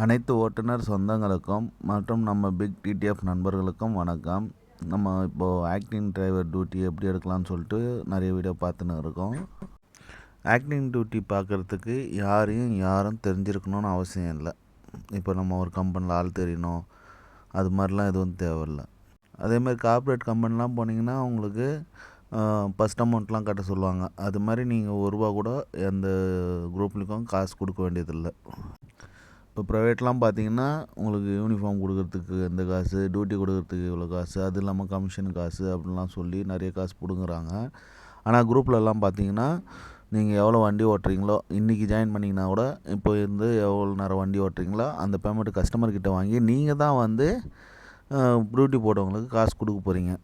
அனைத்து ஓட்டுநர் சொந்தங்களுக்கும் மற்றும் நம்ம பிக் டிடிஎஃப் நண்பர்களுக்கும் வணக்கம். நம்ம இப்போது ஆக்டிங் டிரைவர் டியூட்டி எப்படி எடுக்கலாம்னு சொல்லிட்டு நிறைய வீடியோ பார்த்துன்னு இருக்கோம். ஆக்டிங் டியூட்டி பார்க்குறதுக்கு யாரும் தெரிஞ்சிருக்கணும்னு அவசியம் இல்லை. இப்போ நம்ம ஒரு கம்பெனியில் ஆள் தெரியணும் அது மாதிரிலாம் எதுவும் தேவையில்லை. அதேமாதிரி கார்ப்பரேட் கம்பெனிலாம் போனீங்கன்னா உங்களுக்கு ஃபஸ்ட் அமௌண்ட்லாம் கட்ட சொல்லுவாங்க. அது மாதிரி நீங்கள் ஒரு ரூபா கூட எந்த குரூப்லேயும் காசு கொடுக்க வேண்டியதில்லை. இப்போ ப்ரைவேட்லாம் பார்த்தீங்கன்னா உங்களுக்கு யூனிஃபார்ம் கொடுக்குறதுக்கு இந்த காசு, டியூட்டி கொடுக்குறதுக்கு இவ்வளோ காசு, அது இல்லாமல் கமிஷன் காசு அப்படின்லாம் சொல்லி நிறைய காசு பிடுங்குறாங்க. ஆனால் குரூப்லலாம் பார்த்தீங்கன்னா நீங்கள் எவ்வளோ வண்டி ஓட்டுறீங்களோ, இன்றைக்கி ஜாயின் பண்ணிங்கன்னா கூட இப்போ இருந்து எவ்வளோ நேரம் வண்டி ஓட்டுறீங்களோ அந்த பேமெண்ட் கஸ்டமர்கிட்ட வாங்கி நீங்கள் தான் டியூட்டி போட்டவங்களுக்கு காசு கொடுக்க போகிறீங்க.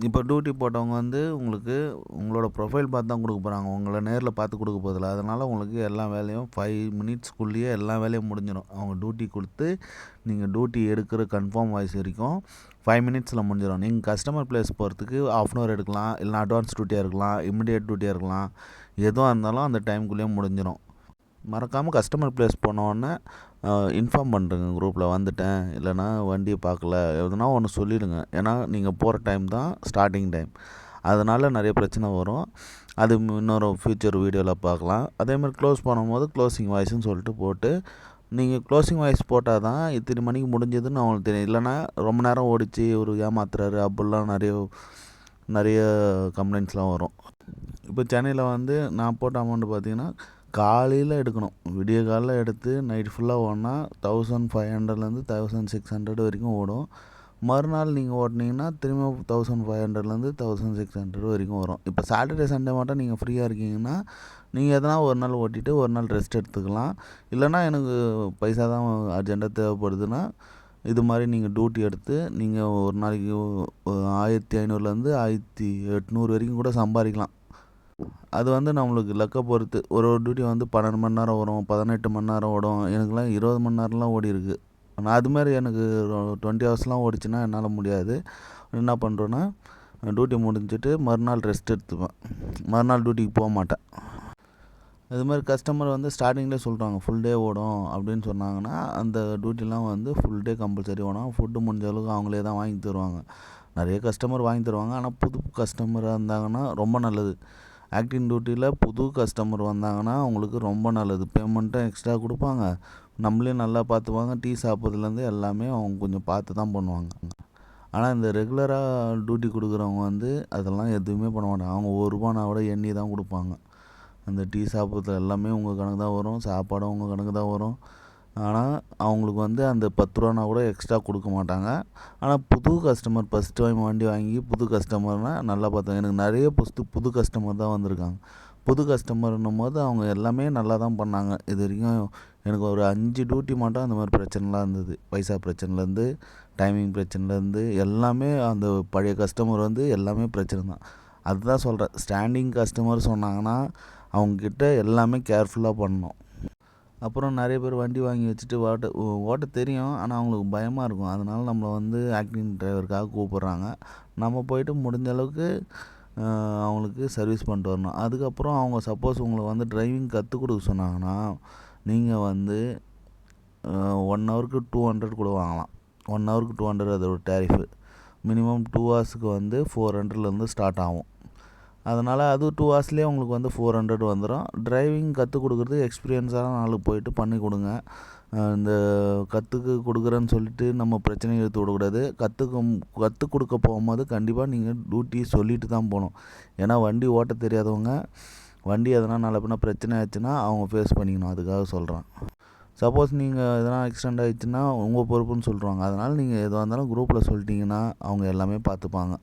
இப்போ டியூட்டி போட்டவங்க உங்களுக்கு உங்களோட ப்ரொஃபைல் பார்த்து தான் கொடுக்க போகிறாங்க, உங்களை நேரில் பார்த்து கொடுக்க போதில்லை. அதனால் உங்களுக்கு எல்லா வேலையும் 5 மினிட்ஸ்க்குள்ளேயே எல்லா வேலையும் முடிஞ்சிடும். அவங்க டியூட்டி கொடுத்து நீங்கள் டியூட்டி எடுக்கிற கன்ஃபார்ம் வாய்ஸ் வரைக்கும் 5 மினிட்ஸில் முடிஞ்சிடும். நீங்கள் கஸ்டமர் ப்ளேஸ் போகிறதுக்கு 1/2 hour எடுக்கலாம், இல்லைனா அட்வான்ஸ் டியூட்டியாக இருக்கலாம், இமிடியேட் டியூட்டியாக இருக்கலாம். எதுவாக இருந்தாலும் அந்த டைமுக்குள்ளேயே முடிஞ்சிடும். மறக்காமல் கஸ்டமர் ப்ளேஸ் போனோடனே இன்ஃபார்ம் பண்ணுறேங்க, குரூப்பில் வந்துட்டேன், இல்லைனா வண்டியை பார்க்கல, எதுனா ஒன்று சொல்லிவிடுங்க. ஏன்னா நீங்கள் போகிற டைம் தான் ஸ்டார்டிங் டைம், அதனால் நிறைய பிரச்சனை வரும். அது இன்னொரு ஃப்யூச்சர் வீடியோவில் பார்க்கலாம். அதேமாதிரி க்ளோஸ் பண்ணும்போது க்ளோசிங் வாய்ஸ்ன்னு சொல்லிட்டு போட்டு நீங்கள் க்ளோசிங் வாய்ஸ் போட்டால் தான் இத்தனை மணிக்கு முடிஞ்சதுன்னு அவங்களுக்கு தெரியும். இல்லைனா ரொம்ப நேரம் ஓடிச்சு ஒரு ஏமாத்துறாரு அப்படிலாம் நிறைய கம்ப்ளைண்ட்ஸ்லாம் வரும். இப்போ சென்னையில் நான் போட்ட அமௌண்ட்டு பார்த்திங்கன்னா காலையில் எடுக்கணும், விடிய காலையில் எடுத்து நைட் ஃபுல்லாக ஓடினா 1500லேருந்து 1600 வரைக்கும் ஓடும். மறுநாள் நீங்கள் ஓட்டினீங்கன்னா திரும்ப 1500லேருந்து 1600 வரைக்கும் வரும். இப்போ சாட்டர்டே சண்டே மட்டும் நீங்கள் ஃப்ரீயாக இருக்கீங்கன்னா நீங்கள் எதனா ஒரு நாள் ஓட்டிட்டு ஒரு நாள் ரெஸ்ட் எடுத்துக்கலாம். இல்லைனா எனக்கு பைசா தான் அர்ஜெண்ட்டாக தேவைப்படுதுன்னா இது மாதிரி நீங்கள் டியூட்டி எடுத்து நீங்கள் ஒரு நாளைக்கு 1500லேருந்து 1800 வரைக்கும் கூட சம்பாதிக்கலாம். அது நம்மளுக்கு லக்கை பொறுத்து. ஒரு டியூட்டி 12 மணி நேரம் வரும், 18 மணி நேரம் ஓடும். எனக்குலாம் 20 மணி நேரம்லாம் ஓடி இருக்குது. ஆனால் அதுமாதிரி எனக்கு 20 ஹவர்ஸ்லாம் ஓடிச்சுன்னா என்னால் முடியாது. என்ன பண்ணுறேன்னா டியூட்டி முடிஞ்சிட்டு மறுநாள் ரெஸ்ட் எடுத்துப்பேன், மறுநாள் டியூட்டிக்கு போக மாட்டேன். அதுமாதிரி கஸ்டமர் ஸ்டார்டிங்லேயே சொல்லிட்டாங்க ஃபுல் டே ஓடும் அப்படின்னு சொன்னாங்கன்னா அந்த டியூட்டிலாம் ஃபுல் டே கம்பல்சரி ஓடும். ஃபுட்டு முடிஞ்ச அளவுக்கு அவங்களே தான் வாங்கி தருவாங்க. நிறைய கஸ்டமர் வாங்கி தருவாங்க. ஆனால் புது கஸ்டமராக இருந்தாங்கன்னா ரொம்ப நல்லது. ஆக்டிங் டியூட்டியில் புது கஸ்டமர் வந்தாங்கன்னா அவங்களுக்கு ரொம்ப நல்லது. பேமெண்ட்டும் எக்ஸ்ட்ரா கொடுப்பாங்க, நம்மளையும் நல்லா பார்த்துப்பாங்க. டீ சாப்பிட்றதுலேருந்து எல்லாமே அவங்க கொஞ்சம் பார்த்து தான் பண்ணுவாங்க. ஆனால் இந்த ரெகுலராக டியூட்டி கொடுக்குறவங்க அதெல்லாம் எதுவுமே பண்ண மாட்டாங்க. அவங்க 1 ரூபானா கூட எண்ணி தான் கொடுப்பாங்க. அந்த டீ சாப்பிட்றது எல்லாமே உங்கள் கணக்கு தான் வரும், சாப்பாடும் உங்கள் கணக்கு தான் வரும். ஆனால் அவங்களுக்கு அந்த 10 ரூபானா கூட எக்ஸ்ட்ரா கொடுக்க மாட்டாங்க. ஆனால் புது கஸ்டமர் ஃபஸ்ட் டைம் வண்டி வாங்கி புது கஸ்டமர்னால் நல்லா பார்த்தேன். எனக்கு நிறைய புது கஸ்டமர் தான் வந்திருக்காங்க. புது கஸ்டமர்னும் போது அவங்க எல்லாமே நல்லா தான் பண்ணாங்க. இது வரைக்கும் எனக்கு ஒரு 5 டியூட்டி மட்டும் அந்த மாதிரி பிரச்சனைலாம் இருந்தது. பைசா பிரச்சனைலேருந்து டைமிங் பிரச்சனைலேருந்து எல்லாமே அந்த பழைய கஸ்டமர் எல்லாமே பிரச்சனை தான். அதுதான் சொல்கிறேன், ஸ்டாண்டிங் கஸ்டமர் சொன்னாங்கன்னா அவங்கக்கிட்ட எல்லாமே கேர்ஃபுல்லாக பண்ணணும். அப்புறம் நிறைய பேர் வண்டி வாங்கி வச்சுட்டு ஓட்ட தெரியும், ஆனால் அவங்களுக்கு பயமாக இருக்கும். அதனால் நம்மளை ஆக்டிங் டிரைவருக்காக கூப்பிட்றாங்க. நம்ம போயிட்டு முடிஞ்ச அளவுக்கு அவங்களுக்கு சர்வீஸ் பண்ணிட்டு வரணும். அதுக்கப்புறம் அவங்க சப்போஸ் உங்களை டிரைவிங் கற்றுக் கொடுக்க சொன்னாங்கன்னா நீங்கள் 1 ஹவருக்கு 200 கூட வாங்கலாம். 1 ஹவருக்கு 200 அதோட டேரிஃபு. மினிமம் 2 ஹவர்ஸுக்கு 400லேருந்து ஸ்டார்ட் ஆகும். அதனால் அது 2 ஹவர்ஸ்லேயே உங்களுக்கு 400 வந்துடும். டிரைவிங் கற்றுக் கொடுக்குறது எக்ஸ்பீரியன்ஸான ஆளுக்கு போயிட்டு பண்ணி கொடுங்க. இந்த கற்றுக்கு கொடுக்குறேன்னு சொல்லிட்டு நம்ம பிரச்சனையை எடுத்து விடக்கூடாது. கற்றுக் கொடுக்க போகும்போது கண்டிப்பாக நீங்கள் டியூட்டி சொல்லிட்டு தான் போகணும். ஏன்னா வண்டி ஓட்ட தெரியாதவங்க வண்டி எதனா நல்ல பின்ன பிரச்சனை ஆச்சுன்னா அவங்க ஃபேஸ் பண்ணிக்கணும். அதுக்காக சொல்கிறேன். சப்போஸ் நீங்கள் எதனா ஆக்சிடெண்ட் ஆகிடுச்சுன்னா உங்கள் பொறுப்புன்னு சொல்லிடுவாங்க. அதனால் நீங்கள் எதுவாக இருந்தாலும் குரூப்பில் சொல்லிட்டீங்கன்னா அவங்க எல்லாமே பார்த்துப்பாங்க.